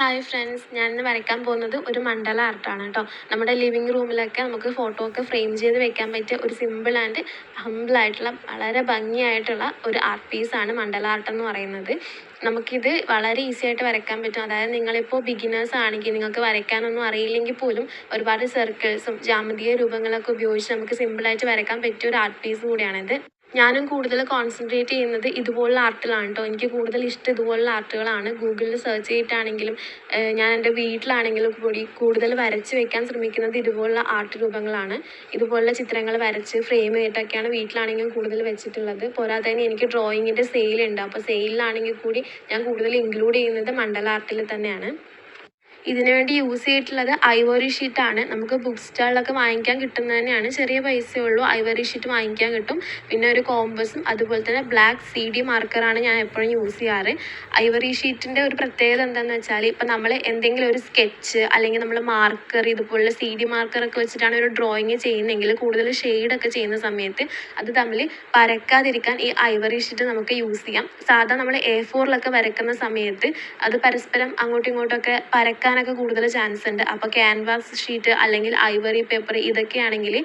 Hi friends, ഞാനിന്ന് വരയ്ക്കാൻ പോകുന്നത് ഒരു മണ്ഡല ആർട്ടാണ് കേട്ടോ. നമ്മുടെ ലിവിങ് റൂമിലൊക്കെ നമുക്ക് ഫോട്ടോ ഒക്കെ ഫ്രെയിം ചെയ്ത് വെക്കാൻ പറ്റിയ ഒരു സിമ്പിൾ ആൻഡ് ഹമ്പിളായിട്ടുള്ള വളരെ ഭംഗിയായിട്ടുള്ള ഒരു ആർട്ട് പീസാണ് മണ്ഡല ആർട്ട് എന്ന് പറയുന്നത്. നമുക്കിത് വളരെ ഈസി ആയിട്ട് വരയ്ക്കാൻ പറ്റും. അതായത് നിങ്ങളിപ്പോൾ ബിഗിനേഴ്സ് ആണെങ്കിൽ നിങ്ങൾക്ക് വരയ്ക്കാനൊന്നും അറിയില്ലെങ്കിൽ പോലും ഒരുപാട് സർക്കിൾസും ജാമിതീയ രൂപങ്ങളൊക്കെ ഉപയോഗിച്ച് നമുക്ക് സിമ്പിളായിട്ട് വരയ്ക്കാൻ പറ്റിയ ഒരു ആർട്ട് പീസ് കൂടിയാണിത്. ഞാനും കൂടുതൽ കോൺസെൻട്രേറ്റ് ചെയ്യുന്നത് ഇതുപോലുള്ള ആർട്ടിലാണ് കേട്ടോ. എനിക്ക് കൂടുതൽ ഇഷ്ടം ഇതുപോലുള്ള ആർട്ടുകളാണ്. ഗൂഗിളിൽ സെർച്ച് ചെയ്തിട്ടാണെങ്കിലും ഞാൻ എൻ്റെ വീട്ടിലാണെങ്കിലും കൂടി കൂടുതൽ വരച്ച് വെക്കാൻ ശ്രമിക്കുന്നത് ഇതുപോലുള്ള ആർട്ട് രൂപങ്ങളാണ്. ഇതുപോലുള്ള ചിത്രങ്ങൾ വരച്ച് ഫ്രെയിം ചെയ്തിട്ടൊക്കെയാണ് വീട്ടിലാണെങ്കിലും കൂടുതൽ വെച്ചിട്ടുള്ളത്. പോരാതെ തന്നെ എനിക്ക് ഡ്രോയിങ്ങിൻ്റെ സെയിലുണ്ട്. അപ്പോൾ സെയിലിലാണെങ്കിൽ കൂടി ഞാൻ കൂടുതൽ ഇൻക്ലൂഡ് ചെയ്യുന്നത് മണ്ഡല ആർട്ടിൽ തന്നെയാണ്. ഇതിനു വേണ്ടി യൂസ് ചെയ്തിട്ടുള്ളത് ഐവറി ഷീറ്റാണ്. നമുക്ക് ബുക്ക് സ്റ്റാളിലൊക്കെ വാങ്ങിക്കാൻ കിട്ടുന്നത് തന്നെയാണ്. ചെറിയ പൈസയേ ഉള്ളൂ. ഐവറി ഷീറ്റ് വാങ്ങിക്കാൻ കിട്ടും. പിന്നെ ഒരു കോമ്പസും അതുപോലെ തന്നെ ബ്ലാക്ക് CD മാർക്കറാണ് ഞാൻ എപ്പോഴും യൂസ് ചെയ്യാറ്. ഐവറി ഷീറ്റിൻ്റെ ഒരു പ്രത്യേകത എന്താണെന്ന് വെച്ചാൽ ഇപ്പം നമ്മൾ എന്തെങ്കിലും ഒരു സ്കെച്ച് അല്ലെങ്കിൽ നമ്മൾ മാർക്കർ ഇതുപോലുള്ള CD മാർക്കറൊക്കെ വെച്ചിട്ടാണ് ഒരു ഡ്രോയിങ് ചെയ്യുന്നതെങ്കിൽ കൂടുതൽ ഷെയ്ഡൊക്കെ ചെയ്യുന്ന സമയത്ത് അത് തമ്മിൽ പരക്കാതിരിക്കാൻ ഈ ഐവറി ഷീറ്റ് നമുക്ക് യൂസ് ചെയ്യാം. സാധാരണ നമ്മൾ A4 വരയ്ക്കുന്ന സമയത്ത് അത് പരസ്പരം അങ്ങോട്ടും ഇങ്ങോട്ടൊക്കെ പരക്കാനൊക്കെ കൂടുതൽ ചാൻസ് ഉണ്ട്. അപ്പോൾ ക്യാൻവാസ് ഷീറ്റ് അല്ലെങ്കിൽ ഐവറി പേപ്പർ ഇതൊക്കെയാണെങ്കിൽ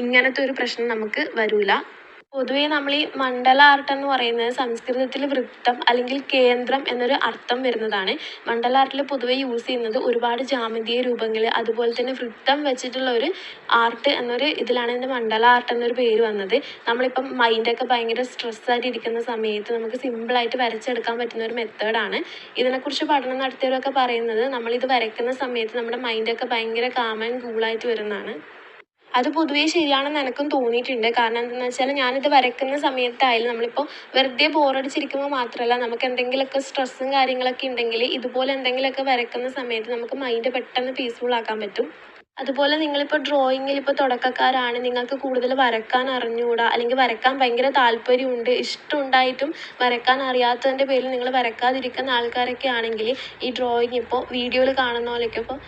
ഇങ്ങനത്തെ ഒരു പ്രശ്നം നമുക്ക് വരില്ല. പൊതുവേ നമ്മൾ ഈ മണ്ഡല ആർട്ട് എന്ന് പറയുന്നത് സംസ്കൃതത്തിൽ വൃത്തം അല്ലെങ്കിൽ കേന്ദ്രം എന്നൊരു അർത്ഥം വരുന്നതാണ്. മണ്ഡല ആർട്ടിൽ പൊതുവേ യൂസ് ചെയ്യുന്നത് ഒരുപാട് ജാമിതീയ രൂപങ്ങൾ അതുപോലെ തന്നെ വൃത്തം വെച്ചിട്ടുള്ള ഒരു ആർട്ട് എന്നൊരു ഇതിലാണ് ഇതിൻ്റെ മണ്ഡല ആർട്ട് എന്നൊരു പേര് വന്നത്. നമ്മളിപ്പം മൈൻഡൊക്കെ ഭയങ്കര സ്ട്രെസ്സായിട്ട് ഇരിക്കുന്ന സമയത്ത് നമുക്ക് സിമ്പിളായിട്ട് വരച്ചെടുക്കാൻ പറ്റുന്ന ഒരു മെത്തേഡാണ്. ഇതിനെക്കുറിച്ച് പഠനം നടത്തിയവരൊക്കെ പറയുന്നത് നമ്മളിത് വരയ്ക്കുന്ന സമയത്ത് നമ്മുടെ മൈൻഡൊക്കെ ഭയങ്കര കാം ആൻഡ് കൂളായിട്ട് വരുന്നതാണ്. അത് പൊതുവേ ശരിയാണെന്ന് എനിക്കും തോന്നിയിട്ടുണ്ട്. കാരണം എന്താണെന്ന് വെച്ചാൽ ഞാനിത് വരയ്ക്കുന്ന സമയത്തായാലും നമ്മളിപ്പോൾ വെറുതെ ബോറടിച്ചിരിക്കുമ്പോൾ മാത്രമല്ല നമുക്ക് എന്തെങ്കിലുമൊക്കെ സ്ട്രെസ്സും കാര്യങ്ങളൊക്കെ ഉണ്ടെങ്കിൽ ഇതുപോലെ എന്തെങ്കിലുമൊക്കെ വരയ്ക്കുന്ന സമയത്ത് നമുക്ക് മൈൻഡ് പെട്ടെന്ന് പീസ്ഫുൾ ആക്കാൻ പറ്റും. അതുപോലെ നിങ്ങളിപ്പോൾ ഡ്രോയിങ്ങിൽ ഇപ്പോൾ തുടക്കക്കാരാണ്, നിങ്ങൾക്ക് കൂടുതൽ വരയ്ക്കാൻ അറിഞ്ഞുകൂടാ അല്ലെങ്കിൽ വരയ്ക്കാൻ ഭയങ്കര താല്പര്യമുണ്ട്, ഇഷ്ടമുണ്ടായിട്ടും വരയ്ക്കാൻ അറിയാത്തതിൻ്റെ പേരിൽ നിങ്ങൾ വരയ്ക്കാതിരിക്കുന്ന ആൾക്കാരൊക്കെ ആണെങ്കിൽ ഈ ഡ്രോയിങ് ഇപ്പോൾ വീഡിയോയിൽ കാണുന്ന പോലെയൊക്കെ ഇപ്പോൾ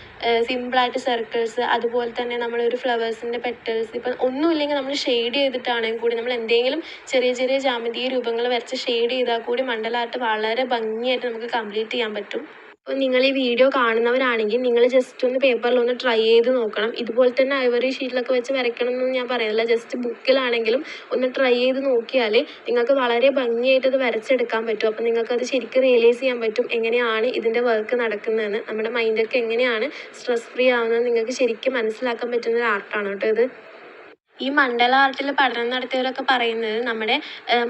സിമ്പിളായിട്ട് സർക്കിൾസ് അതുപോലെ തന്നെ നമ്മളൊരു ഫ്ലവേഴ്സിൻ്റെ പെറ്റൽസ് ഇപ്പം ഒന്നുമില്ലെങ്കിൽ നമ്മൾ ഷെയ്ഡ് ചെയ്തിട്ടാണെങ്കിൽ കൂടി നമ്മൾ എന്തെങ്കിലും ചെറിയ ചെറിയ ജാമിതീയ രൂപങ്ങൾ വരച്ച് ഷെയ്ഡ് ചെയ്താൽ കൂടി മണ്ഡല ആർട്ട് വളരെ ഭംഗിയായിട്ട് നമുക്ക് കംപ്ലീറ്റ് ചെയ്യാൻ പറ്റും. അപ്പോൾ നിങ്ങൾ ഈ വീഡിയോ കാണുന്നവരാണെങ്കിൽ നിങ്ങൾ ജസ്റ്റ് ഒന്ന് പേപ്പറിലൊന്ന് ട്രൈ ചെയ്ത് നോക്കണം. ഇതുപോലെ തന്നെ ഐവറി ഷീറ്റിലൊക്കെ വെച്ച് വരയ്ക്കണം എന്നൊന്നും ഞാൻ പറയുന്നില്ല. ജസ്റ്റ് ബുക്കിലാണെങ്കിലും ഒന്ന് ട്രൈ ചെയ്ത് നോക്കിയാൽ നിങ്ങൾക്ക് വളരെ ഭംഗിയായിട്ട് അത് വരച്ചെടുക്കാൻ പറ്റും. അപ്പോൾ നിങ്ങൾക്കത് ശരിക്കും റിയലൈസ് ചെയ്യാൻ പറ്റും എങ്ങനെയാണ് ഇതിൻ്റെ വർക്ക് നടക്കുന്നതെന്ന്. നമ്മുടെ മൈൻഡൊക്കെ എങ്ങനെയാണ് സ്ട്രെസ് ഫ്രീ ആവുന്നത് നിങ്ങൾക്ക് ശരിക്കും മനസ്സിലാക്കാൻ പറ്റുന്ന ഒരു ആർട്ടാണ് കേട്ടോ ഇത്. ഈ മണ്ഡല ആർട്ടിൽ പഠനം നടത്തിയവരൊക്കെ പറയുന്നത് നമ്മുടെ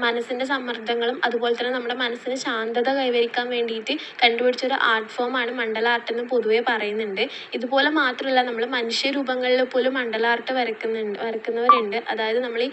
മനസ്സിൻ്റെ സമ്മർദ്ദങ്ങളും അതുപോലെ തന്നെ നമ്മുടെ മനസ്സിന് ശാന്തത കൈവരിക്കാൻ വേണ്ടിയിട്ട് കണ്ടുപിടിച്ചൊരു ആർട്ട് ഫോമാണ് മണ്ഡല ആർട്ട് എന്ന് പൊതുവേ പറയുന്നുണ്ട്. ഇതുപോലെ മാത്രമല്ല നമ്മൾ മനുഷ്യരൂപങ്ങളിൽ പോലും മണ്ഡല ആർട്ട് വരക്കുന്നവരുണ്ട്. അതായത് നമ്മൾ ഈ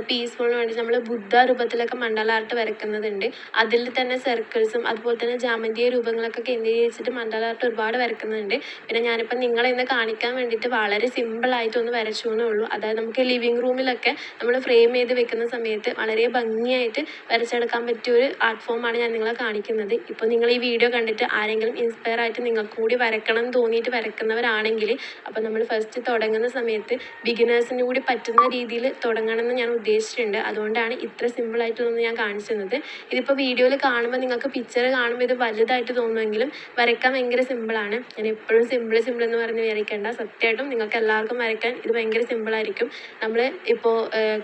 പീസ്ഫുളിന് വേണ്ടി നമ്മൾ ബുദ്ധ രൂപത്തിലൊക്കെ മണ്ഡല ആർട്ട് വരക്കുന്നതുണ്ട്. അതിൽ തന്നെ സർക്കിൾസും അതുപോലെ തന്നെ ജാമിതീയ രൂപങ്ങളൊക്കെ കേന്ദ്രീകരിച്ചിട്ട് മണ്ഡല ആർട്ട് ഒരുപാട് വരക്കുന്നുണ്ട്. പിന്നെ ഞാനിപ്പോൾ നിങ്ങളെ ഇന്ന് കാണിക്കാൻ വേണ്ടിയിട്ട് വളരെ സിമ്പിളായിട്ടൊന്ന് വരച്ചു എന്നേ ഉള്ളൂ. അതായത് നമുക്ക് ലിവിങ് റൂമിലൊക്കെ നമ്മൾ ഫ്രെയിം ചെയ്ത് വെക്കുന്ന സമയത്ത് വളരെ ഭംഗിയായിട്ട് വരച്ചെടുക്കാൻ പറ്റിയ ഒരു ആർട്ട് ഫോമാണ് ഞാൻ നിങ്ങളെ കാണിക്കുന്നത്. ഇപ്പോൾ നിങ്ങൾ ഈ വീഡിയോ കണ്ടിട്ട് ആരെങ്കിലും ഇൻസ്പയർ ആയിട്ട് നിങ്ങൾക്ക് കൂടി വരക്കണം എന്ന് തോന്നിയിട്ട് വരക്കുന്നവരാണെങ്കിൽ അപ്പോൾ നമ്മൾ ഫസ്റ്റ് തുടങ്ങുന്ന സമയത്ത് ബിഗിനേഴ്സിന് കൂടി പറ്റുന്ന രീതിയിൽ തുടങ്ങണമെന്ന് ഞാൻ ഉദ്ദേശിച്ചിട്ടുണ്ട്. അതുകൊണ്ടാണ് ഇത്ര സിമ്പിളായിട്ടൊന്നും ഞാൻ കാണിച്ചു തന്നത്. ഇതിപ്പോൾ വീഡിയോയിൽ കാണുമ്പോൾ നിങ്ങൾക്ക് പിക്ചർ കാണുമ്പോൾ ഇത് വലുതായിട്ട് തോന്നുമെങ്കിലും വരയ്ക്കാൻ ഭയങ്കര സിമ്പിളാണ്. ഞാൻ എപ്പോഴും സിമ്പിൾ എന്ന് പറഞ്ഞ് വിചാരിക്കേണ്ട. സത്യമായിട്ടും നിങ്ങൾക്ക് എല്ലാവർക്കും വരയ്ക്കാൻ ഇത് ഭയങ്കര സിമ്പിളായിരിക്കും. നമ്മൾ ഇപ്പോൾ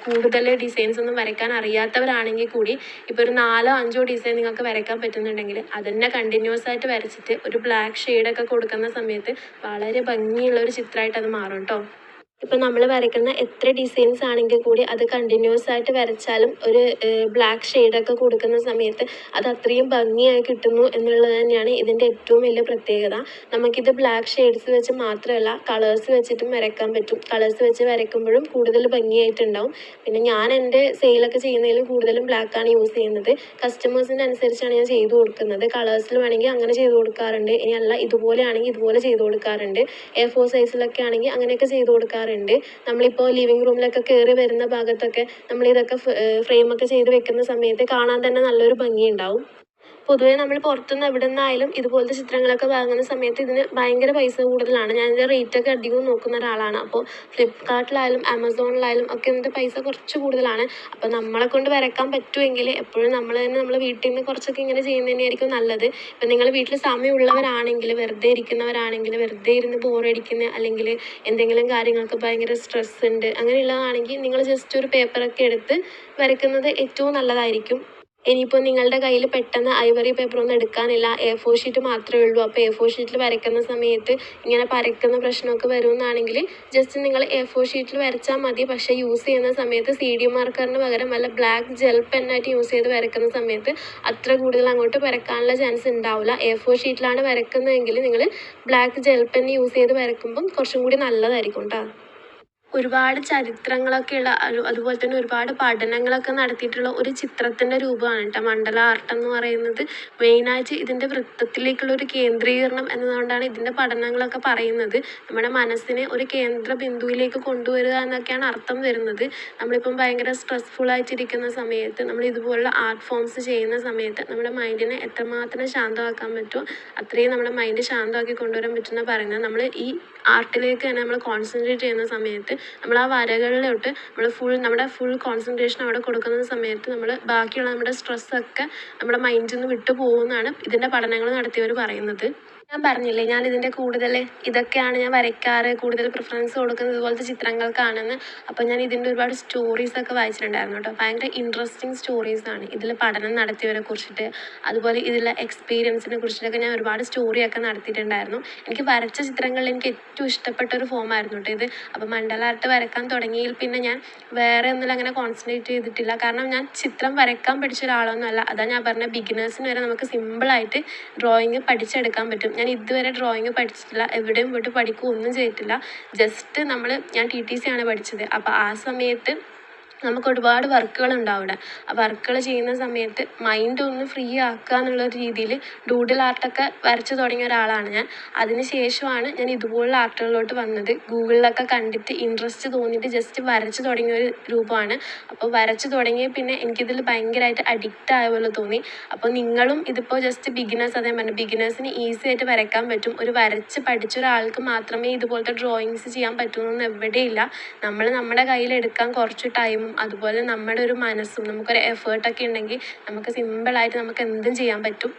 കൂടുതൽ ഡിസൈൻസ് ഒന്നും വരയ്ക്കാൻ അറിയാത്തവരാണെങ്കിൽ കൂടി ഇപ്പോൾ ഒരു 4-5 ഡിസൈൻ നിങ്ങൾക്ക് വരയ്ക്കാൻ പറ്റുന്നുണ്ടെങ്കിൽ അതന്നെ കണ്ടിന്യൂസ് ആയിട്ട് വരച്ചിട്ട് ഒരു ബ്ലാക്ക് ഷെയ്ഡൊക്കെ കൊടുക്കുന്ന സമയത്ത് വളരെ ഭംഗിയുള്ള ഒരു ചിത്രമായിട്ട് അത് മാറും കേട്ടോ. ഇപ്പോൾ നമ്മൾ വരയ്ക്കുന്ന എത്ര ഡിസൈൻസ് ആണെങ്കിൽ കൂടി അത് കണ്ടിന്യൂസ് ആയിട്ട് വരച്ചാലും ഒരു ബ്ലാക്ക് ഷെയ്ഡൊക്കെ കൊടുക്കുന്ന സമയത്ത് അത് അത്രയും ഭംഗിയായി കിട്ടുന്നു എന്നുള്ളത് തന്നെയാണ് ഇതിൻ്റെ ഏറ്റവും വലിയ പ്രത്യേകത. നമുക്കിത് ബ്ലാക്ക് ഷെയ്ഡ്സ് വെച്ച് മാത്രമല്ല കളേഴ്സ് വെച്ചിട്ടും വരയ്ക്കാൻ പറ്റും. കളേഴ്സ് വെച്ച് വരയ്ക്കുമ്പോഴും കൂടുതൽ ഭംഗിയായിട്ടുണ്ടാവും. പിന്നെ ഞാൻ എൻ്റെ സെയിലൊക്കെ ചെയ്യുന്നതിലും കൂടുതലും ബ്ലാക്കാണ് യൂസ് ചെയ്യുന്നത്. കസ്റ്റമേഴ്സിൻ്റെ അനുസരിച്ചാണ് ഞാൻ ചെയ്തു കൊടുക്കുന്നത്. കളേഴ്സിൽ വേണമെങ്കിൽ അങ്ങനെ ചെയ്ത് കൊടുക്കാറുണ്ട്. ഇനി അല്ല ഇതുപോലെ ആണെങ്കിൽ ഇതുപോലെ ചെയ്ത് കൊടുക്കാറുണ്ട്. A4 സൈസിലൊക്കെ ആണെങ്കിൽ അങ്ങനെയൊക്കെ ചെയ്ത് കൊടുക്കാറുണ്ട്. നമ്മളിപ്പോൾ ലിവിങ് റൂമിലൊക്കെ കയറി വരുന്ന ഭാഗത്തൊക്കെ നമ്മളിതൊക്കെ ഫ്രെയിമൊക്കെ ചെയ്ത് വെക്കുന്ന സമയത്ത് കാണാൻ തന്നെ നല്ലൊരു ഭംഗിയുണ്ടാവും. പൊതുവേ നമ്മൾ പുറത്തുനിന്ന് എവിടെ നിന്നായാലും ഇതുപോലത്തെ ചിത്രങ്ങളൊക്കെ വാങ്ങുന്ന സമയത്ത് ഇതിന് ഭയങ്കര പൈസ കൂടുതലാണ്. ഞാനിതിൻ്റെ റേറ്റൊക്കെ അധികവും നോക്കുന്ന ഒരാളാണ്. അപ്പോൾ ഫ്ലിപ്കാർട്ടിലായാലും ആമസോണിലായാലും ഒക്കെ ഇതിൻ്റെ പൈസ കുറച്ച് കൂടുതലാണ്. അപ്പോൾ നമ്മളെ കൊണ്ട് വരയ്ക്കാൻ പറ്റുമെങ്കിൽ എപ്പോഴും നമ്മൾ തന്നെ നമ്മളെ വീട്ടിൽ നിന്ന് കുറച്ചൊക്കെ ഇങ്ങനെ ചെയ്യുന്നത് തന്നെയായിരിക്കും നല്ലത്. ഇപ്പം നിങ്ങൾ വീട്ടിൽ സമയമുള്ളവരാണെങ്കിൽ, വെറുതെ ഇരിക്കുന്നവരാണെങ്കിൽ, വെറുതെ ഇരുന്ന് ബോറടിക്കുന്ന അല്ലെങ്കിൽ എന്തെങ്കിലും കാര്യങ്ങൾക്ക് ഭയങ്കര സ്ട്രെസ് ഉണ്ട് അങ്ങനെയുള്ളതാണെങ്കിൽ നിങ്ങൾ ജസ്റ്റ് ഒരു പേപ്പറൊക്കെ എടുത്ത് വരയ്ക്കുന്നത് ഏറ്റവും നല്ലതായിരിക്കും. ഇനിയിപ്പോൾ നിങ്ങളുടെ കയ്യിൽ പെട്ടെന്ന് ഐവറി പേപ്പറൊന്നും എടുക്കാനില്ല, A4 ഷീറ്റ് മാത്രമേ ഉള്ളൂ, അപ്പോൾ A4 ഷീറ്റിൽ വരയ്ക്കുന്ന സമയത്ത് ഇങ്ങനെ പരക്കുന്ന പ്രശ്നമൊക്കെ വരുമെന്നാണെങ്കിൽ ജസ്റ്റ് നിങ്ങൾ A4 ഷീറ്റിൽ വരച്ചാൽ മതി. പക്ഷേ യൂസ് ചെയ്യുന്ന സമയത്ത് CD മാർക്കറിന് പകരം വല്ല ബ്ലാക്ക് ജെൽ പെന്നായിട്ട് യൂസ് ചെയ്ത് വരയ്ക്കുന്ന സമയത്ത് അത്ര കൂടുതൽ അങ്ങോട്ട് വരയ്ക്കാനുള്ള ചാൻസ് ഉണ്ടാവില്ല. A4 ഷീറ്റിലാണ് വരയ്ക്കുന്നതെങ്കിൽ നിങ്ങൾ ബ്ലാക്ക് ജെൽ പെൻ യൂസ് ചെയ്ത് വരയ്ക്കുമ്പം കുറച്ചും കൂടി നല്ലതായിരിക്കും കേട്ടോ. ഒരുപാട് ചരിത്രങ്ങളൊക്കെയുള്ള അതുപോലെ തന്നെ ഒരുപാട് പഠനങ്ങളൊക്കെ നടത്തിയിട്ടുള്ള ഒരു ചിത്രത്തിൻ്റെ രൂപമാണ് കേട്ടോ മണ്ഡല ആർട്ട് എന്ന് പറയുന്നത്. മെയിനായിട്ട് ഇതിൻ്റെ വൃത്തത്തിലേക്കുള്ള ഒരു കേന്ദ്രീകരണം എന്നതുകൊണ്ടാണ് ഇതിൻ്റെ പഠനങ്ങളൊക്കെ പറയുന്നത്. നമ്മുടെ മനസ്സിനെ ഒരു കേന്ദ്ര ബിന്ദുവിലേക്ക് കൊണ്ടുവരിക എന്നൊക്കെയാണ് അർത്ഥം വരുന്നത്. നമ്മളിപ്പം ഭയങ്കര സ്ട്രെസ്ഫുൾ ആയിട്ടിരിക്കുന്ന സമയത്ത് നമ്മൾ ഇതുപോലുള്ള ആർട്ട് ഫോംസ് ചെയ്യുന്ന സമയത്ത് നമ്മുടെ മൈൻഡിനെ എത്രമാത്രം ശാന്തമാക്കാൻ പറ്റുമോ അത്രയും നമ്മുടെ മൈൻഡ് ശാന്തമാക്കി കൊണ്ടുവരാൻ പറ്റുമെന്ന് പറയുന്നത്. നമ്മൾ ഈ ആർട്ടിലേക്ക് തന്നെ നമ്മൾ കോൺസെൻട്രേറ്റ് ചെയ്യുന്ന സമയത്ത് നമ്മൾ ആ വരകളിലോട്ട് നമ്മുടെ ഫുൾ കോൺസെൻട്രേഷൻ അവിടെ കൊടുക്കുന്ന സമയത്ത് നമ്മൾ ബാക്കിയുള്ള നമ്മുടെ സ്ട്രെസ്സൊക്കെ നമ്മുടെ മൈൻഡിൽ നിന്ന് വിട്ടു പോകുമെന്നാണ് ഇതിൻ്റെ പഠനങ്ങൾ നടത്തിയവർ പറയുന്നത്. ഞാൻ പറഞ്ഞില്ലേ ഞാൻ ഇതിൻ്റെ കൂടുതൽ ഇതൊക്കെയാണ് ഞാൻ വരയ്ക്കാറ്, കൂടുതൽ പ്രിഫറൻസ് കൊടുക്കുന്നത് ഇതുപോലത്തെ ചിത്രങ്ങൾക്കാണെന്ന്. അപ്പോൾ ഞാൻ ഇതിൻ്റെ ഒരുപാട് സ്റ്റോറീസൊക്കെ വായിച്ചിട്ടുണ്ടായിരുന്നു കേട്ടോ. ഭയങ്കര ഇൻട്രസ്റ്റിംഗ് സ്റ്റോറീസാണ് ഇതിൽ പഠനം നടത്തിയവരെ കുറിച്ചിട്ട്, അതുപോലെ ഇതിലെ എക്സ്പീരിയൻസിനെ കുറിച്ചിട്ടൊക്കെ ഞാൻ ഒരുപാട് സ്റ്റോറിയൊക്കെ നടത്തിയിട്ടുണ്ടായിരുന്നു. എനിക്ക് വരച്ച ചിത്രങ്ങളിൽ എനിക്ക് ഏറ്റവും ഇഷ്ടപ്പെട്ട ഒരു ഫോമായിരുന്നു കേട്ടോ ഇത്. അപ്പോൾ മണ്ഡല ആർട്ട് വരയ്ക്കാൻ തുടങ്ങിയതിൽ പിന്നെ ഞാൻ വേറെ ഒന്നിലും അങ്ങനെ കോൺസെൻട്രേറ്റ് ചെയ്തിട്ടില്ല. കാരണം ഞാൻ ചിത്രം വരയ്ക്കാൻ പഠിച്ച ഒരാളൊന്നുമല്ല. അതാ ഞാൻ പറഞ്ഞ ബിഗിനേഴ്സിന് വരെ നമുക്ക് സിമ്പിളായിട്ട് ഡ്രോയിങ് പഠിച്ചെടുക്കാൻ പറ്റും. ഞാൻ ഇതുവരെ ഡ്രോയിങ് പഠിച്ചിട്ടില്ല, എവിടെയും പോയിട്ട് പഠിക്കുകയൊന്നും ചെയ്തിട്ടില്ല. ജസ്റ്റ് ഞാൻ TTC ആണ് പഠിച്ചത്. അപ്പോൾ ആ സമയത്ത് നമുക്ക് ഒരുപാട് വർക്കുകൾ ഉണ്ടാവും അവിടെ. ആ വർക്കുകൾ ചെയ്യുന്ന സമയത്ത് മൈൻഡ് ഒന്ന് ഫ്രീ ആക്കുക എന്നുള്ള രീതിയിൽ ഡൂഡിൽ ആർട്ടൊക്കെ വരച്ച് തുടങ്ങിയ ഒരാളാണ് ഞാൻ. അതിന് ശേഷമാണ് ഞാൻ ഇതുപോലുള്ള ആർട്ടുകളിലോട്ട് വന്നത്. ഗൂഗിളിലൊക്കെ കണ്ടിട്ട് ഇൻട്രസ്റ്റ് തോന്നിയിട്ട് ജസ്റ്റ് വരച്ച് തുടങ്ങിയ ഒരു രൂപമാണ്. അപ്പോൾ വരച്ച് തുടങ്ങിയ പിന്നെ എനിക്കിതിൽ ഭയങ്കരമായിട്ട് അഡിക്റ്റ് ആയ പോലെ തോന്നി. അപ്പോൾ നിങ്ങളും ഇതിപ്പോൾ ജസ്റ്റ് ബിഗിനേഴ്സ്, അതേ പറഞ്ഞു ബിഗിനേഴ്സിന് ഈസി ആയിട്ട് വരയ്ക്കാൻ പറ്റും. ഒരു വരച്ച് പഠിച്ച ഒരാൾക്ക് മാത്രമേ ഇതുപോലത്തെ ഡ്രോയിങ്സ് ചെയ്യാൻ പറ്റുമെന്നൊന്നും എവിടെയില്ല. നമ്മൾ നമ്മുടെ കയ്യിലെടുക്കാൻ കുറച്ച് ടൈമും അതുപോലെ നമ്മുടെ ഒരു മനസ്സും നമുക്കൊരു എഫേർട്ടൊക്കെ ഉണ്ടെങ്കിൽ നമുക്ക് സിമ്പിളായിട്ട് നമുക്ക് എന്തും ചെയ്യാൻ പറ്റും.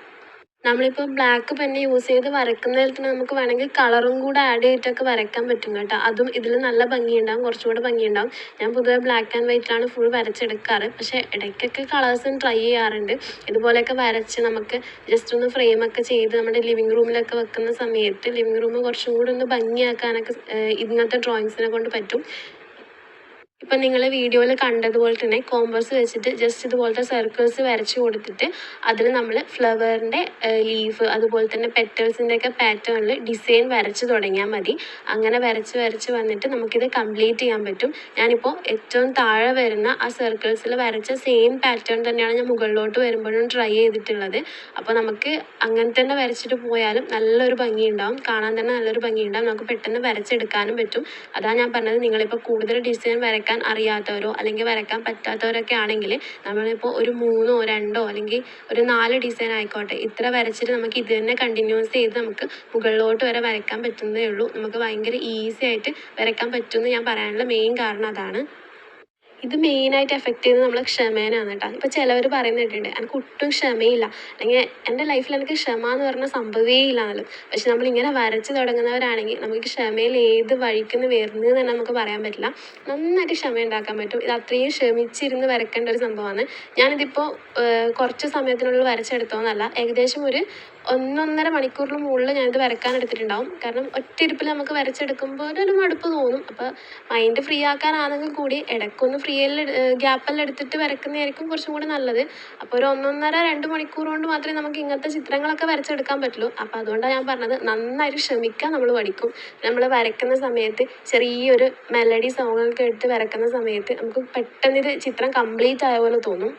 നമ്മളിപ്പോൾ ബ്ലാക്ക് പെന്ന് യൂസ് ചെയ്ത് വരയ്ക്കുന്നതിൽ തന്നെ നമുക്ക് വേണമെങ്കിൽ കളറും കൂടെ ആഡ് ചെയ്തിട്ടൊക്കെ വരയ്ക്കാൻ പറ്റും കേട്ടോ. അതും ഇതിൽ നല്ല ഭംഗിയുണ്ടാകും, കുറച്ചുകൂടെ ഭംഗിയുണ്ടാകും. ഞാൻ പൊതുവെ ബ്ലാക്ക് ആൻഡ് വൈറ്റിലാണ് ഫുൾ വരച്ചെടുക്കാറ്. പക്ഷേ ഇടയ്ക്കൊക്കെ കളേഴ്സും ട്രൈ ചെയ്യാറുണ്ട്. ഇതുപോലെയൊക്കെ വരച്ച് നമുക്ക് ജസ്റ്റ് ഒന്ന് ഫ്രെയിമൊക്കെ ചെയ്ത് നമ്മുടെ ലിവിങ് റൂമിലൊക്കെ വെക്കുന്ന സമയത്ത് ലിവിങ് റൂം കുറച്ചും കൂടി ഒന്ന് ഭംഗിയാക്കാനൊക്കെ ഇങ്ങനത്തെ ഡ്രോയിങ്സിനെ കൊണ്ട് പറ്റും. ഇപ്പം നിങ്ങൾ വീഡിയോയിൽ കണ്ടതുപോലെ തന്നെ കോമ്പസ് വെച്ചിട്ട് ജസ്റ്റ് ഇതുപോലത്തെ സർക്കിൾസ് വരച്ച് കൊടുത്തിട്ട് അതിൽ നമ്മൾ ഫ്ലവറിൻ്റെ ലീഫ് അതുപോലെ തന്നെ പെറ്റൽസിൻ്റെയൊക്കെ പാറ്റേണിൽ ഡിസൈൻ വരച്ച് തുടങ്ങിയാൽ മതി. അങ്ങനെ വരച്ച് വരച്ച് വന്നിട്ട് നമുക്കിത് കംപ്ലീറ്റ് ചെയ്യാൻ പറ്റും. ഞാനിപ്പോൾ ഏറ്റവും താഴെ വരുന്ന ആ സർക്കിൾസിൽ വരച്ച സെയിം പാറ്റേൺ തന്നെയാണ് ഞാൻ മുകളിലോട്ട് വരുമ്പോഴും ട്രൈ ചെയ്തിട്ടുള്ളത്. അപ്പോൾ നമുക്ക് അങ്ങനെ തന്നെ വരച്ചിട്ട് പോയാലും നല്ലൊരു ഭംഗിയുണ്ടാവും, കാണാൻ തന്നെ നല്ലൊരു ഭംഗിയുണ്ടാവും, നമുക്ക് പെട്ടെന്ന് വരച്ചെടുക്കാനും പറ്റും. അതാണ് ഞാൻ പറഞ്ഞത്, നിങ്ങളിപ്പോൾ കൂടുതൽ ഡിസൈൻ വരയ്ക്കാൻ അറിയാത്തവരോ അല്ലെങ്കിൽ വരയ്ക്കാൻ പറ്റാത്തവരൊക്കെ ആണെങ്കിൽ നമ്മളിപ്പോൾ ഒരു 3 2 അല്ലെങ്കിൽ ഒരു 4 ഡിസൈൻ ആയിക്കോട്ടെ, ഇത്ര വരച്ചിട്ട് നമുക്ക് ഇത് തന്നെ കണ്ടിന്യൂസ് ചെയ്ത് നമുക്ക് മുകളിലോട്ട് വരെ വരയ്ക്കാൻ പറ്റുന്നതേ ഉള്ളൂ. നമുക്ക് ഭയങ്കര ഈസി ആയിട്ട് വരയ്ക്കാൻ പറ്റുമെന്ന് ഞാൻ പറയാനുള്ള മെയിൻ കാരണം അതാണ്. ഇത് മെയിനായിട്ട് എഫക്റ്റ് ചെയ്യുന്നത് നമ്മളെ ക്ഷമേനാണ് കേട്ടോ. ഇപ്പോൾ ചിലവർ പറയുന്നത് കേട്ടിട്ടുണ്ട് എനിക്ക് ഒട്ടും ക്ഷമയില്ല, അല്ലെങ്കിൽ എൻ്റെ ലൈഫിൽ എനിക്ക് ക്ഷമ എന്ന് പറഞ്ഞ സംഭവമേ ഇല്ല എന്നുള്ളത്. പക്ഷെ നമ്മളിങ്ങനെ വരച്ച് തുടങ്ങുന്നവരാണെങ്കിൽ നമുക്ക് ക്ഷമയിൽ ഏത് വഴിക്കുന്ന വരുന്നത് തന്നെ നമുക്ക് പറയാൻ പറ്റില്ല. നന്നായിട്ട് ക്ഷമ ഉണ്ടാക്കാൻ പറ്റും. ഇത് അത്രയും ക്ഷമിച്ചിരുന്ന് വരയ്ക്കേണ്ട ഒരു സംഭവമാണ്. ഞാനിതിപ്പോൾ കുറച്ച് സമയത്തിനുള്ളിൽ വരച്ചെടുത്തോന്നല്ല, ഏകദേശം ഒരു 1-1.5 മണിക്കൂറിന് മുകളിൽ ഞാനിത് വരയ്ക്കാൻ എടുത്തിട്ടുണ്ടാവും. കാരണം ഒറ്റയിരുപ്പിൽ നമുക്ക് വരച്ചെടുക്കുമ്പോൾ ഒരു മടുപ്പ് തോന്നും. അപ്പോൾ മൈൻഡ് ഫ്രീ ആക്കാനാണെങ്കിൽ കൂടി ഇടയ്ക്കൊന്ന് ഗ്യാപ്പെല്ലാം എടുത്തിട്ട് വരയ്ക്കുന്നതായിരിക്കും കുറച്ചും കൂടി നല്ലത്. അപ്പോൾ ഒരു 1-1.5-2 മണിക്കൂർ കൊണ്ട് മാത്രമേ നമുക്ക് ഇങ്ങനത്തെ ചിത്രങ്ങളൊക്കെ വരച്ചെടുക്കാൻ പറ്റുള്ളൂ. അപ്പോൾ അതുകൊണ്ടാണ് ഞാൻ പറഞ്ഞത് നന്നായിട്ട് ക്ഷമിക്കാൻ നമ്മൾ പഠിക്കും. നമ്മൾ വരയ്ക്കുന്ന സമയത്ത് ചെറിയൊരു മെലഡി സോങ്ങൊക്കെ എടുത്ത് വരയ്ക്കുന്ന സമയത്ത് നമുക്ക് പെട്ടെന്ന് ഇത് ചിത്രം കംപ്ലീറ്റ് ആയ പോലെ തോന്നും.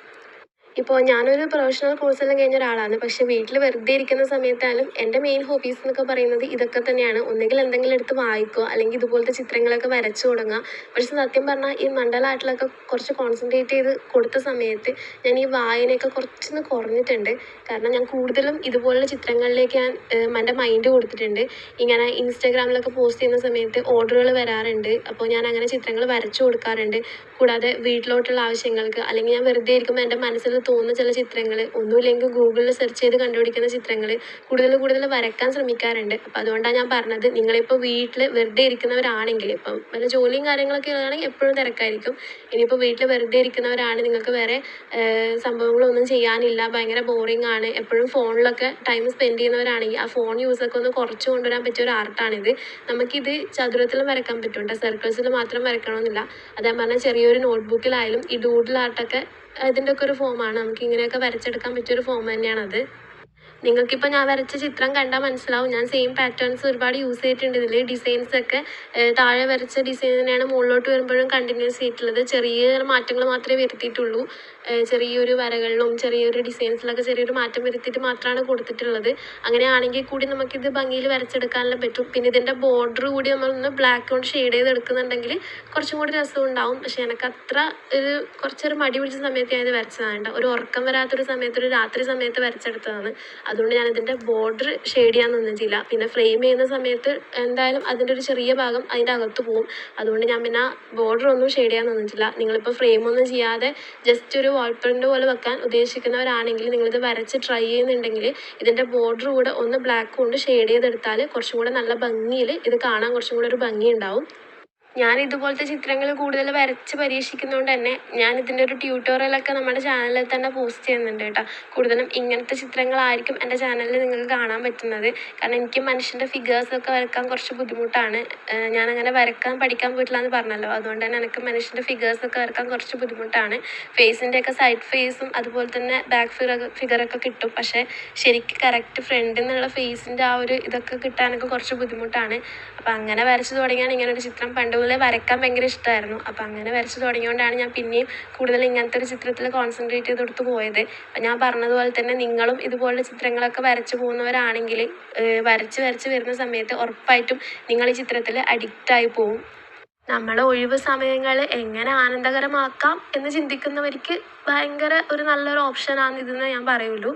ഇപ്പോൾ ഞാനൊരു പ്രൊഫഷണൽ കോഴ്സെല്ലാം കഴിഞ്ഞ ഒരാളാണ്. പക്ഷേ വീട്ടിൽ വെറുതെ ഇരിക്കുന്ന സമയത്തായാലും എൻ്റെ മെയിൻ ഹോബീസ് എന്നൊക്കെ പറയുന്നത് ഇതൊക്കെ തന്നെയാണ്. ഒന്നുകിൽ എന്തെങ്കിലും എടുത്ത് വായിക്കുക, അല്ലെങ്കിൽ ഇതുപോലത്തെ ചിത്രങ്ങളൊക്കെ വരച്ചു തുടങ്ങുക. പക്ഷേ സത്യം പറഞ്ഞാൽ ഈ മണ്ഡല ആർട്ടിലൊക്കെ കുറച്ച് കോൺസെൻട്രേറ്റ് ചെയ്ത് കൊടുത്ത സമയത്ത് ഞാൻ ഈ വായനയൊക്കെ കുറച്ചൊന്ന് കുറഞ്ഞിട്ടുണ്ട്. കാരണം ഞാൻ കൂടുതലും ഇതുപോലുള്ള ചിത്രങ്ങളിലേക്ക് ഞാൻ എൻ്റെ മൈൻഡ് കൊടുത്തിട്ടുണ്ട്. ഇങ്ങനെ ഇൻസ്റ്റാഗ്രാമിലൊക്കെ പോസ്റ്റ് ചെയ്യുന്ന സമയത്ത് ഓർഡറുകൾ വരാറുണ്ട്. അപ്പോൾ ഞാൻ അങ്ങനെ ചിത്രങ്ങൾ വരച്ചു കൊടുക്കാറുണ്ട്. കൂടാതെ വീട്ടിലോട്ടുള്ള ആവശ്യങ്ങൾക്ക്, അല്ലെങ്കിൽ ഞാൻ വെറുതെ ഇരിക്കുമ്പോൾ എൻ്റെ മനസ്സിൽ തോന്നുന്ന ചില ചിത്രങ്ങൾ, ഒന്നുമില്ലെങ്കിൽ ഗൂഗിളിൽ സെർച്ച് ചെയ്ത് കണ്ടുപിടിക്കുന്ന ചിത്രങ്ങൾ കൂടുതൽ വരയ്ക്കാൻ ശ്രമിക്കാറുണ്ട്. അപ്പോൾ അതുകൊണ്ടാണ് ഞാൻ പറഞ്ഞത്, നിങ്ങളിപ്പോൾ വീട്ടിൽ വെറുതെ ഇരിക്കുന്നവരാണെങ്കിൽ, ഇപ്പം വല്ല ജോലിയും കാര്യങ്ങളൊക്കെ ഉള്ളതാണെങ്കിൽ എപ്പോഴും തിരക്കായിരിക്കും. ഇനിയിപ്പോൾ വീട്ടിൽ വെറുതെ ഇരിക്കുന്നവരാണ്, നിങ്ങൾക്ക് വേറെ സംഭവങ്ങളൊന്നും ചെയ്യാനില്ല, ഭയങ്കര ബോറിംഗ് ആണ്, എപ്പോഴും ഫോണിലൊക്കെ ടൈം സ്പെൻഡ് ചെയ്യുന്നവരാണെങ്കിൽ ആ ഫോൺ യൂസൊക്കെ ഒന്ന് കുറച്ച് കൊണ്ടുവരാൻ പറ്റിയ ഒരു ആർട്ടാണിത്. നമുക്കിത് ചതുരത്തിലും വരയ്ക്കാൻ പറ്റും, സർക്കിൾസിൽ മാത്രം വരയ്ക്കണമെന്നില്ല. അത് ഞാൻ പറഞ്ഞ ചെറിയൊരു നോട്ട്ബുക്കിലായാലും ഈ ഡൂഡിൽ ആർട്ടൊക്കെ ഇതിൻ്റെയൊക്കെ ഒരു ഫോമാണ്. നമുക്ക് ഇങ്ങനെയൊക്കെ വരച്ചെടുക്കാൻ പറ്റിയൊരു ഫോം തന്നെയാണത്. നിങ്ങൾക്കിപ്പോൾ ഞാൻ വരച്ച ചിത്രം കണ്ടാൽ മനസ്സിലാവും, ഞാൻ സെയിം പാറ്റേൺസ് ഒരുപാട് യൂസ് ചെയ്തിട്ടുണ്ട് ഇതിൽ. ഡിസൈൻസൊക്കെ താഴെ വരച്ച ഡിസൈൻ തന്നെയാണ് മുകളിലോട്ട് വരുമ്പോഴും കണ്ടിന്യൂസ് ചെയ്തിട്ടുള്ളത്. ചെറിയ മാറ്റങ്ങൾ മാത്രമേ വരുത്തിയിട്ടുള്ളൂ. ചെറിയൊരു വരകളിലും ചെറിയൊരു ഡിസൈൻസിലൊക്കെ ചെറിയൊരു മാറ്റം വരുത്തിയിട്ട് മാത്രമാണ് കൊടുത്തിട്ടുള്ളത്. അങ്ങനെയാണെങ്കിൽ കൂടി നമുക്കിത് ഭംഗിയിൽ വരച്ചെടുക്കാനെല്ലാം പറ്റും. പിന്നെ ഇതിൻ്റെ ബോർഡർ കൂടി നമ്മളൊന്ന് ബ്ലാക്ക് കൊണ്ട് ഷെയ്ഡ് ചെയ്ത് എടുക്കുന്നുണ്ടെങ്കിൽ കുറച്ചും കൂടി രസം ഉണ്ടാവും. പക്ഷേ എനിക്ക് അത്ര കുറച്ചൊരു മടി പിടിച്ച സമയത്ത് ഞാനിത് വരച്ചതാണ്. ഒരു ഉറക്കം വരാത്തൊരു സമയത്ത്, ഒരു രാത്രി സമയത്ത് വരച്ചെടുത്തതാണ്. അതുകൊണ്ട് ഞാനിതിൻ്റെ ബോർഡർ ഷെയ്ഡ് ചെയ്യാൻ നിന്നും ചെയ്യില്ല. പിന്നെ ഫ്രെയിം ചെയ്യുന്ന സമയത്ത് എന്തായാലും അതിൻ്റെ ഒരു ചെറിയ ഭാഗം അതിൻ്റെ അകത്ത് പോവും. അതുകൊണ്ട് ഞാൻ പിന്നെ ബോർഡർ ഒന്നും ഷെയ്ഡ് ചെയ്യാൻ നിന്നിട്ടില്ല. നിങ്ങളിപ്പോൾ ഫ്രെയിമൊന്നും ചെയ്യാതെ ജസ്റ്റ് ഒരു വാൾ പ്രിൻ്റ് പോലെ വെക്കാൻ ഉദ്ദേശിക്കുന്നവരാണെങ്കിൽ, നിങ്ങളിത് വരച്ച് ട്രൈ ചെയ്യുന്നുണ്ടെങ്കിൽ ഇതിൻ്റെ ബോർഡർ കൂടെ ഒന്ന് ബ്ലാക്ക് കൊണ്ട് ഷെയ്ഡ് ചെയ്തെടുത്താൽ കുറച്ചും കൂടെ നല്ല ഭംഗിയിൽ ഇത് കാണാൻ കുറച്ചും കൂടെ ഒരു ഭംഗി ഉണ്ടാവും. ഞാൻ ഇതുപോലത്തെ ചിത്രങ്ങൾ കൂടുതൽ വരച്ച് പരീക്ഷിക്കുന്നതുകൊണ്ട് തന്നെ ഞാൻ ഇതിൻ്റെ ഒരു ട്യൂട്ടോറിയലൊക്കെ നമ്മുടെ ചാനലിൽ തന്നെ പോസ്റ്റ് ചെയ്യുന്നുണ്ട് കേട്ടോ. കൂടുതലും ഇങ്ങനത്തെ ചിത്രങ്ങളായിരിക്കും എൻ്റെ ചാനലിൽ നിങ്ങൾക്ക് കാണാൻ പറ്റുന്നത്. കാരണം എനിക്ക് മനുഷ്യൻ്റെ ഫിഗേഴ്സൊക്കെ വരയ്ക്കാൻ കുറച്ച് ബുദ്ധിമുട്ടാണ്. ഞാനങ്ങനെ വരയ്ക്കാൻ പഠിക്കാൻ പോയിട്ടില്ല എന്ന് പറഞ്ഞല്ലോ. അതുകൊണ്ട് തന്നെ എനിക്ക് മനുഷ്യൻ്റെ ഫിഗേഴ്സൊക്കെ വരയ്ക്കാൻ കുറച്ച് ബുദ്ധിമുട്ടാണ്. ഫേസിൻ്റെയൊക്കെ സൈഡ് ഫേസും അതുപോലെ തന്നെ ബാക്ക് ഫിഗറൊക്കെ കിട്ടും. പക്ഷേ ശരിക്കും കറക്റ്റ് ഫ്രണ്ടിൽ നിന്നുള്ള ഫേസിൻ്റെ ആ ഒരു ഇതൊക്കെ കിട്ടാനൊക്കെ കുറച്ച് ബുദ്ധിമുട്ടാണ്. അപ്പോൾ അങ്ങനെ വരച്ച് തുടങ്ങിയാണ് ഇങ്ങനൊരു ചിത്രം. പണ്ട് മുതലേ വരയ്ക്കാൻ ഭയങ്കര ഇഷ്ടമായിരുന്നു. അപ്പോൾ അങ്ങനെ വരച്ച് തുടങ്ങിയതുകൊണ്ടാണ് ഞാൻ പിന്നെയും കൂടുതൽ ഇങ്ങനത്തെ ഒരു ചിത്രത്തിൽ കോൺസെൻട്രേറ്റ് ചെയ്തെടുത്ത് പോയത്. അപ്പം ഞാൻ പറഞ്ഞതുപോലെ തന്നെ നിങ്ങളും ഇതുപോലുള്ള ചിത്രങ്ങളൊക്കെ വരച്ച് പോകുന്നവരാണെങ്കിൽ വരച്ച് വരുന്ന സമയത്ത് ഉറപ്പായിട്ടും നിങ്ങൾ ഈ ചിത്രത്തിൽ അഡിക്റ്റായി പോവും. നമ്മുടെ ഒഴിവ് സമയങ്ങൾ എങ്ങനെ ആനന്ദകരമാക്കാം എന്ന് ചിന്തിക്കുന്നവർക്ക് ഭയങ്കര ഒരു നല്ലൊരു ഓപ്ഷനാണ് ഇതെന്ന് ഞാൻ പറയുള്ളൂ.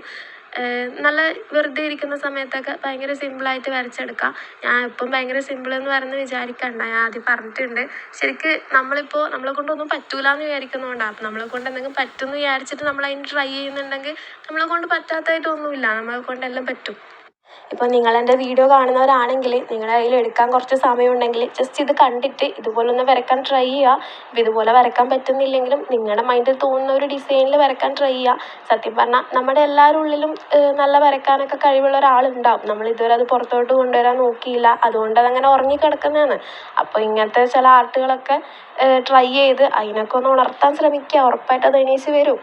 നല്ല വെറുതെ ഇരിക്കുന്ന സമയത്തൊക്കെ ഭയങ്കര സിമ്പിളായിട്ട് വരച്ചെടുക്കാം. ഞാൻ ഇപ്പം ഭയങ്കര സിമ്പിളെന്ന് പറയുന്നത് വിചാരിക്കണ്ട, ഞാൻ ആദ്യം പറഞ്ഞിട്ടുണ്ട്. ശരിക്ക് നമ്മളിപ്പോൾ നമ്മളെ കൊണ്ടൊന്നും പറ്റൂല എന്ന് വിചാരിക്കുന്നതുകൊണ്ടാണ്. അപ്പം നമ്മളെ കൊണ്ട് എന്തെങ്കിലും പറ്റുമെന്ന് വിചാരിച്ചിട്ട് നമ്മളതിന് ട്രൈ ചെയ്യുന്നുണ്ടെങ്കിൽ നമ്മളെ കൊണ്ട് പറ്റാത്തതായിട്ടൊന്നുമില്ല, നമ്മളെ കൊണ്ടെല്ലാം പറ്റും. ഇപ്പോൾ നിങ്ങളെൻ്റെ വീഡിയോ കാണുന്നവരാണെങ്കിൽ നിങ്ങളുടെ കയ്യിൽ എടുക്കാൻ കുറച്ച് സമയമുണ്ടെങ്കിൽ ജസ്റ്റ് ഇത് കണ്ടിട്ട് ഇതുപോലൊന്ന് വരയ്ക്കാൻ ട്രൈ ചെയ്യുക. ഇപ്പോൾ ഇതുപോലെ വരയ്ക്കാൻ പറ്റുന്നില്ലെങ്കിലും നിങ്ങളുടെ മൈൻഡിൽ തോന്നുന്ന ഒരു ഡിസൈനിൽ വരയ്ക്കാൻ ട്രൈ ചെയ്യുക. സത്യം പറഞ്ഞാൽ നമ്മുടെ എല്ലാവരുടെ ഉള്ളിലും നല്ല വരയ്ക്കാനൊക്കെ കഴിവുള്ള ഒരാളുണ്ടാവും. നമ്മൾ ഇതുവരെ അത് പുറത്തോട്ട് കൊണ്ടുവരാൻ നോക്കിയില്ല, അതുകൊണ്ട് അതങ്ങനെ ഉറങ്ങിക്കിടക്കുന്നതാണ്. അപ്പോൾ ഇങ്ങനത്തെ ചില ആർട്ടുകളൊക്കെ ട്രൈ ചെയ്ത് അതിനൊക്കെ ഒന്ന് ഉണർത്താൻ ശ്രമിക്കുക. ഉറപ്പായിട്ട് അത് എണീച്ച് വരും.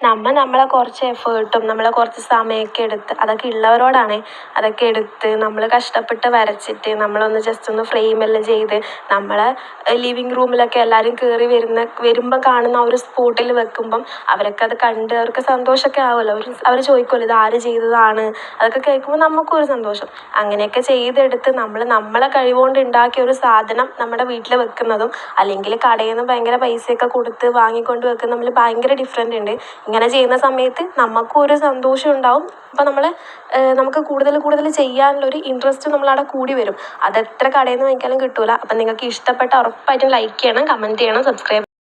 നമ്മളെ കുറച്ച് എഫേർട്ടും നമ്മളെ കുറച്ച് സമയമൊക്കെ എടുത്ത്, അതൊക്കെ ഉള്ളവരോടാണ്, അതൊക്കെ എടുത്ത് നമ്മൾ കഷ്ടപ്പെട്ട് വരച്ചിട്ട് നമ്മളൊന്ന് ജസ്റ്റ് ഒന്ന് ഫ്രെയിമെല്ലാം ചെയ്ത് നമ്മളെ ലിവിങ് റൂമിലൊക്കെ എല്ലാവരും കയറി വരുമ്പം കാണുന്ന ആ ഒരു സ്പോട്ടിൽ വെക്കുമ്പം അവരൊക്കെ അത് കണ്ട് അവർക്ക് സന്തോഷമൊക്കെ ആവുമല്ലോ. അവർ ചോദിക്കുമല്ലോ ഇത് ആര് ചെയ്തതാണ്, അതൊക്കെ കേൾക്കുമ്പോൾ നമുക്കും ഒരു സന്തോഷം. അങ്ങനെയൊക്കെ ചെയ്തെടുത്ത് നമ്മളെ കഴിവുകൊണ്ട് ഉണ്ടാക്കിയ ഒരു സാധനം നമ്മുടെ വീട്ടിൽ വെക്കുന്നതും അല്ലെങ്കിൽ കടയിൽ നിന്ന് ഭയങ്കര പൈസയൊക്കെ കൊടുത്ത് വാങ്ങിക്കൊണ്ട് വെക്കുന്ന തമ്മിൽ ഭയങ്കര ഡിഫറൻറ്റ് ഉണ്ട്. ഇങ്ങനെ ചെയ്യുന്ന സമയത്ത് നമുക്കും ഒരു സന്തോഷം ഉണ്ടാവും. അപ്പോൾ നമുക്ക് കൂടുതൽ ചെയ്യാനുള്ളൊരു ഇൻട്രസ്റ്റ് നമ്മളവിടെ കൂടി വരും. അത് എത്ര കടയിൽ നിന്ന് വാങ്ങിക്കാനും കിട്ടില്ല. അപ്പം നിങ്ങൾക്ക് ഇഷ്ടപ്പെട്ട ഉറപ്പായിട്ടും ലൈക്ക് ചെയ്യണം, കമൻറ്റ് ചെയ്യണം, സബ്സ്ക്രൈബ്